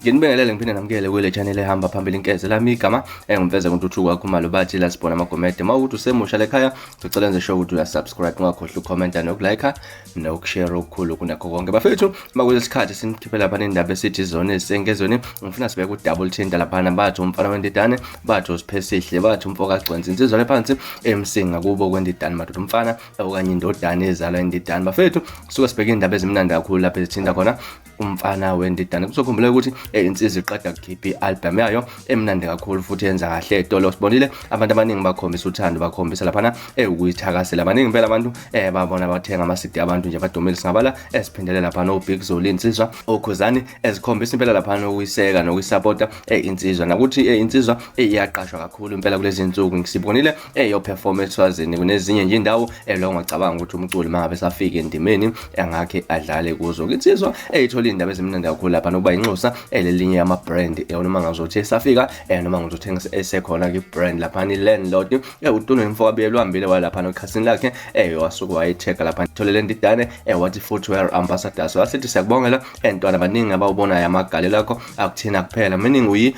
Nginibingelele ngiphinde namukele kule channel ehamba phambili inkeze lami igama engimfeza kuntuthuko wakho malo bathi la sibona amagomede mawukuthi usemusha lekhaya ngicela nje show ukuthi uyasubscribe ungakhohlwa ucomment nokulike nokushare okukhulu kunakho konke bafethu makulesikhathi siniphiphela lapha indaba esithi zone esengezweni ngifuna sibeke udouble tinta lapha bathi umfana wendidane bathi uspheh sihle bathi umfoka agcwenza insizwa lephansi emsinga kubo kwendidane madoda umfana okanye indodana ezalwa indidane bafethu suka sibeke indaba ezimnandi kakhulu lapha ezithinta khona umfana wendidane kuzokhumbula ukuthi insizwa iqeda kukhipha i-album yayo emnandi kakhulu futhi yenza kahle etolo sibonile abantu abaningi bakhombisa uthando bakhombisa lapha ukuyithakasela abaningi impela abantu babona bathenga ama-CD abantu nje badumile singabala esiphindele lapha no Big Zoli insizwa okhuzani ezikhombisa impela lapha ukuyiseka nokuyisupporta insizwa nakuthi insizwa iyaqashwa kakhulu impela kulezi insuku ngisibonile yo performance swazini kunezinye nje indawo lo ungacabanga ukuthi umculi mangabe safika endimeni angakhe adlale kuzo insizwa ithola indaba ezimnandi kakhulu lapha nokuba inxusa lelinye yama brand noma ngazothi esafika noma ngizothenga esekhona ke brand lapha ni landlord uTuno imfoka abuyelwambile walapha nokhasini lakhe wasuka wayitheka lapha itholele indidane wathi footwear ambassadors wasithi siyakubongela entwana abaningi abawubonayo amagale lakho akuthina kuphela meaning uyi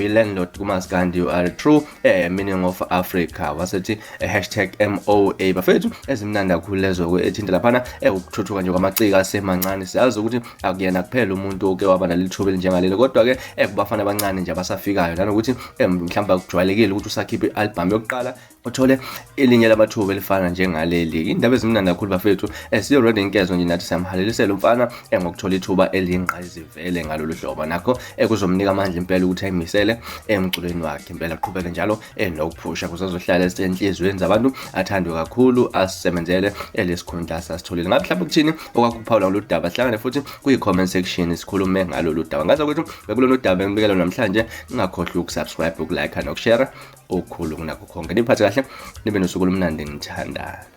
landlord kumaskandi you are true meaning of Africa wasithi #MOA bafethu ezimnandi kakhulu lezo ethinta lapha ukuthuthuka nje kwamacika asemancane siyazi ukuthi akuyena kuphela umuntu oke waba nalithuba njengalelo kodwa ke kubafana abancane nje abasafikayo nanokuthi mhlawumbe akujwayelekile ukuthi usakhiphe i-album yokuqala uthole elinye lamathuba elifana njengaleli indaba ezimnandi kakhulu bafethu siyo ready inkezo nje nathi siyamhalelisela umfana ngokuthola ithuba elingqayizivele ngalolu hlobo nakho kuzomnika amandla impela ukuthi ayimisele emculweni wakhe impela aqhubeke njalo nokuphusha kuzohlala esenhlizweni zabantu athandwe kakhulu asisebenzele lesikhundla sasitholile ngabe mhlawumbe kuthini okwakuphawula lolu daba sihlangane futhi kuyi-comment section sikhulume ngalolu daba ngathi ukuthi bekulolu daba engibikela namhlanje ngingakhohlwa ukusubscribe ukulike nokushare okukhulu kunakho konke niphathe kahle nibe nosuku olumnandi ngithandayo.